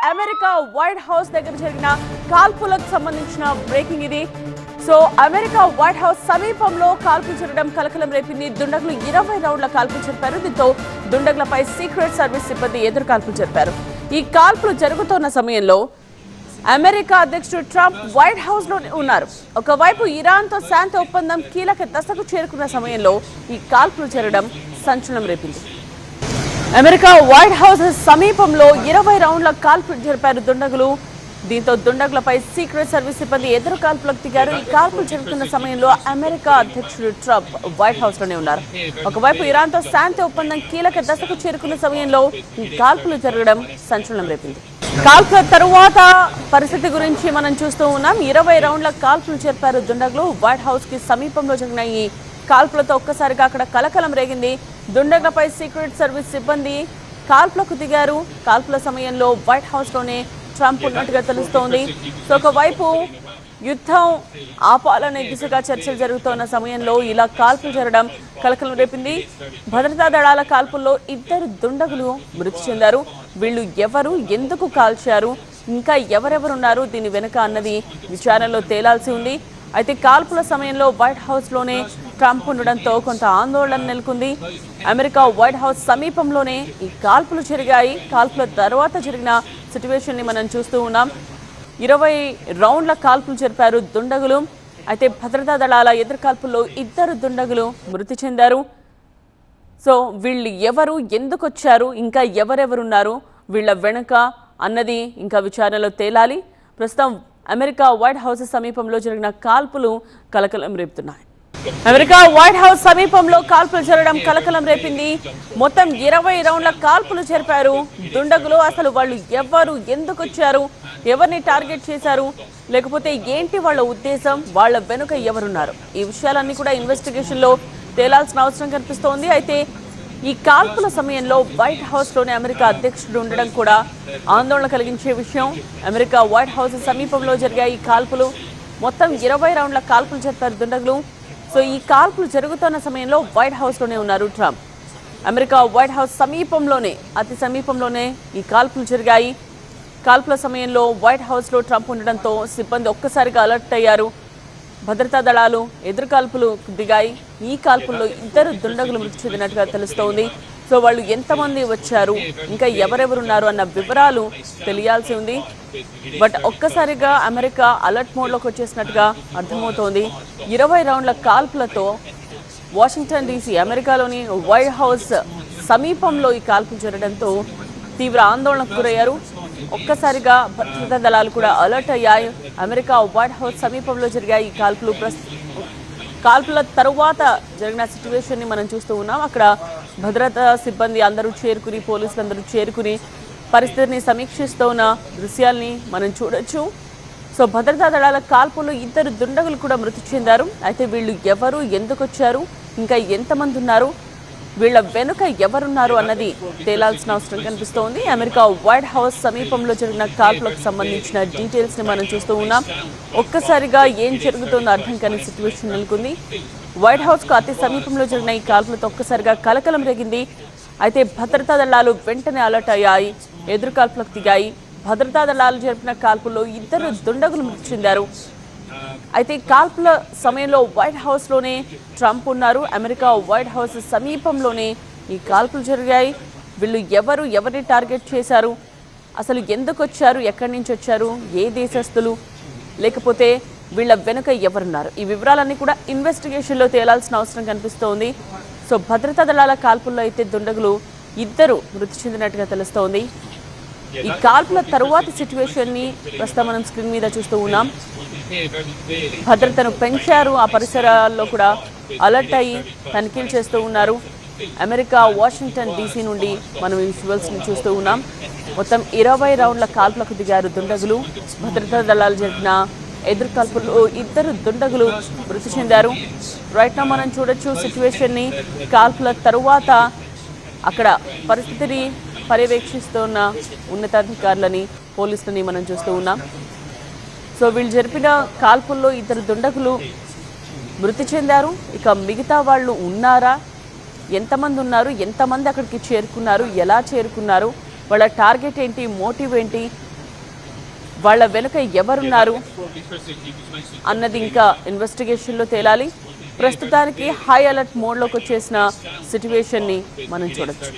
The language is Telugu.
అమెరికా వైట్ హౌస్ దగ్గర జరిగిన కాల్పులకు సంబంధించిన బ్రేకింగ్ ఇది. సో అమెరికా వైట్ హౌస్ సమీపంలో కాల్పులు జరగడం కలకలం రేపింది. దుండగులు 20 రౌండ్ల కాల్పులు జరిపారు. దీంతో దుండగులపై సీక్రెట్ సర్వీస్ సిబ్బంది ఎదురు కాల్పులు జరిపారు. ఈ కాల్పులు జరుగుతున్న సమయంలో అమెరికా అధ్యక్షుడు ట్రంప్ వైట్ హౌస్ లో ఉన్నారు. ఒకవైపు ఇరాన్తో శాంతి ఒప్పందం కీలక దశకు చేరుకున్న సమయంలో ఈ కాల్పులు జరగడం సంచలనం రేపింది. అమెరికా వైట్ హౌస్ సమీపంలో 20 రౌండ్ల కాల్పులు జరిపారు దుండగులు. దీంతో దుండగులపై సీక్రెట్ సర్వీస్ సిబ్బంది ఎదురు కాల్పులకు దిగారు. ఈ కాల్పులు జరుగుతున్న సమయంలో అమెరికా అధ్యక్షుడు ట్రంప్ వైట్ హౌస్ లోనే ఉన్నారు. ఒకవైపు ఇరాన్తో శాంతి ఒప్పందం కీలక దశకు చేరుకున్న సమయంలో ఈ కాల్పులు జరగడం సంచలనం రేపింది. కాల్పుల తరువాత పరిస్థితి గురించి మనం చూస్తూ ఉన్నాం. 20 రౌండ్ల కాల్పులు జరిపారు దుండగులు. వైట్ హౌస్ కి సమీపంలో జరిగిన ఈ కాల్పులతో ఒక్కసారిగా అక్కడ కలకలం రేగింది. దుండగులపై సీక్రెట్ సర్వీస్ సిబ్బంది కాల్పులకు దిగారు. కాల్పుల సమయంలో వైట్ హౌస్ లోనే ట్రంప్ ఉన్నట్టుగా తెలుస్తోంది. సో ఒకవైపు యుద్ధం ఆపాలనే దిశగా చర్చలు జరుగుతున్న సమయంలో ఇలా కాల్పులు జరగడం కలకలం రేపింది. భద్రతా దళాల కాల్పుల్లో 2 దుండగులు మృతి చెందారు. వీళ్ళు ఎవరు, ఎందుకు కాల్చారు, ఇంకా ఎవరెవరున్నారు దీని వెనుక అన్నది విచారణలో తేలాల్సి ఉంది. అయితే కాల్పుల సమయంలో వైట్ హౌస్ లోనే ట్రంప్ ఉండడంతో కొంత ఆందోళన నెలకొంది. అమెరికా వైట్ హౌస్ సమీపంలోనే ఈ కాల్పులు జరిగాయి. కాల్పుల తర్వాత జరిగిన సిట్యువేషన్ ని మనం చూస్తూ ఉన్నాం. 20 రౌండ్ల కాల్పులు జరిపారు దుండగులు. అయితే భద్రతా దళాల ఎదురుకాల్పుల్లో 2 దుండగులు మృతి చెందారు. సో వీళ్ళు ఎవరు, ఎందుకు వచ్చారు, ఇంకా ఎవరెవరున్నారు వీళ్ళ వెనుక అన్నది ఇంకా విచారణలో తేలాలి. ప్రస్తుతం అమెరికా వైట్ హౌస్ సమీపంలో జరిగిన కాల్పులు కలకలం రేపుతున్నాయి. అమెరికా వైట్ హౌస్ సమీపంలో కాల్పులు జరగడం కలకలం రేపింది. మొత్తం 20 రౌండ్ల కాల్పులు జరిపారు దుండగులు. అసలు వాళ్ళు ఎవరు, ఎందుకు వచ్చారు, ఎవరిని టార్గెట్ చేశారు, లేకపోతే ఏంటి వాళ్ళ ఉద్దేశం, వాళ్ళ వెనుక ఎవరున్నారు, ఈ విషయాలన్నీ కూడా ఇన్వెస్టిగేషన్ లో తేలాల్సిన అవసరం కనిపిస్తోంది. అయితే ఈ కాల్పుల సమయంలో వైట్ హౌస్ లోనే అమెరికా అధ్యక్షుడు ఉండడం కూడా ఆందోళన కలిగించే విషయం. అమెరికా వైట్ హౌస్ సమీపంలో జరిగాయి ఈ కాల్పులు. మొత్తం 20 రౌండ్ల కాల్పులు జరిపారు దుండగులు. సో ఈ కాల్పులు జరుగుతున్న సమయంలో వైట్ హౌస్ లోనే ఉన్నారు ట్రంప్. అమెరికా వైట్ హౌస్ సమీపంలోనే, అతి సమీపంలోనే ఈ కాల్పులు జరిగాయి. కాల్పుల సమయంలో వైట్ హౌస్ లో ట్రంప్ ఉండడంతో సిబ్బంది ఒక్కసారిగా అలర్ట్ అయ్యారు. భద్రతా దళాలు ఎదురు కాల్పులు దిగాయి. ఈ కాల్పుల్లో 2 దుండగులు మృతి చెందినట్టుగా తెలుస్తోంది. సో వాళ్ళు ఎంతమంది వచ్చారు, ఇంకా ఎవరెవరున్నారు అన్న వివరాలు తెలియాల్సి ఉంది. బట్ ఒక్కసారిగా అమెరికా అలర్ట్ మోడ్లోకి వచ్చేసినట్టుగా అర్థమవుతోంది. 20 రౌండ్ల కాల్పులతో వాషింగ్టన్ డీసీ, అమెరికాలోని వైట్ హౌస్ సమీపంలో ఈ కాల్పులు జరగడంతో తీవ్ర ఆందోళనకు గురయ్యారు. ఒక్కసారిగా భద్రతా దళాలు కూడా అలర్ట్ అయ్యాయి. అమెరికా వైట్ హౌస్ సమీపంలో జరిగాయి ఈ కాల్పులు. కాల్పుల తరువాత జరిగిన సిచ్యువేషన్ ని మనం చూస్తూ ఉన్నాం. అక్కడ భద్రతా సిబ్బంది అందరూ చేరుకుని, పోలీసులు అందరూ చేరుకుని పరిస్థితిని సమీక్షిస్తూ ఉన్న దృశ్యాల్ని మనం చూడొచ్చు. సో భద్రతా దళాల కాల్పుల్లో 2 దుండగులు కూడా మృతి చెందారు. అయితే వీళ్ళు ఎవరు, ఎందుకు వచ్చారు, ఇంకా ఎంతమంది ఉన్నారు, వీళ్ళ వెనుక ఎవరున్నారు అన్నది తేలాల్సిన అవసరం కనిపిస్తోంది. అమెరికా వైట్ హౌస్ సమీపంలో జరిగిన కాల్పులకు సంబంధించిన డీటెయిల్స్ ని మనం చూస్తూ ఉన్నాం. ఒక్కసారిగా ఏం జరుగుతుందో అర్థం కాని సిచ్యువేషన్ నెలకొంది. వైట్ హౌస్ కు అతి సమీపంలో జరిగిన ఈ కాల్పులతో ఒక్కసారిగా కలకలం రేగింది. అయితే భద్రతా దళాలు వెంటనే అలర్ట్ అయ్యాయి, ఎదురు కాల్పులకు దిగాయి. భద్రతా దళాలు జరిపిన కాల్పుల్లో 2 దుండగులు మృతి చెందారు. అయితే కాల్పుల సమయంలో వైట్ హౌస్ లోనే ట్రంప్ ఉన్నారు. అమెరికా వైట్ హౌస్ సమీపంలోనే ఈ కాల్పులు జరిగాయి. వీళ్ళు ఎవరు, ఎవరిని టార్గెట్ చేశారు, అసలు ఎందుకు వచ్చారు, ఎక్కడి నుంచి వచ్చారు, ఏ దేశస్తులు, లేకపోతే వీళ్ళ వెనుక ఎవరున్నారు, ఈ వివరాలన్నీ కూడా ఇన్వెస్టిగేషన్లో తేలాల్సిన అవసరం కనిపిస్తోంది. సో భద్రతా దళాల కాల్పుల్లో అయితే దుండగులు 2 మృతి చెందినట్టుగా తెలుస్తోంది. ఈ కాల్పుల తరువాత సిచ్యువేషన్ ని ప్రస్తుతం మనం స్క్రీన్ మీద చూస్తూ ఉన్నాం. భద్రతను పెంచారు. ఆ పరిసరాల్లో కూడా అలర్ట్ అయ్యి తనిఖీలు చేస్తూ ఉన్నారు. అమెరికా వాషింగ్టన్ డీసీ నుండి మనం ఈ విజువల్స్ ని చూస్తూ ఉన్నాం. మొత్తం 20 రౌండ్ల కాల్పులకు దిగారు దుండగులు. భద్రతా దళాలు జరిపిన ఎదురు కాల్పుల్లో 2 దుండగులు మృతి చెందారు. రైట్ నా మనం చూడొచ్చు సిచ్యువేషన్ ని. కాల్పుల తరువాత అక్కడ పరిస్థితిని పర్యవేక్షిస్తున్న ఉన్నతాధికారులని, పోలీసులని మనం చూస్తూ ఉన్నాం. సో వీళ్ళు జరిపిన కాల్పుల్లో 2 దుండగులు మృతి చెందారు. ఇక మిగతా వాళ్ళు ఉన్నారా, ఎంతమంది ఉన్నారు, ఎంతమంది అక్కడికి చేరుకున్నారు, ఎలా చేరుకున్నారు, వాళ్ళ టార్గెట్ ఏంటి, మోటివ్ ఏంటి, వాళ్ళ వెనుక ఎవరున్నారు అన్నది ఇంకా ఇన్వెస్టిగేషన్లో తేలాలి. ప్రస్తుతానికి హై అలర్ట్ మోడ్లోకి వచ్చేసిన సిచ్యువేషన్ని మనం చూడొచ్చు.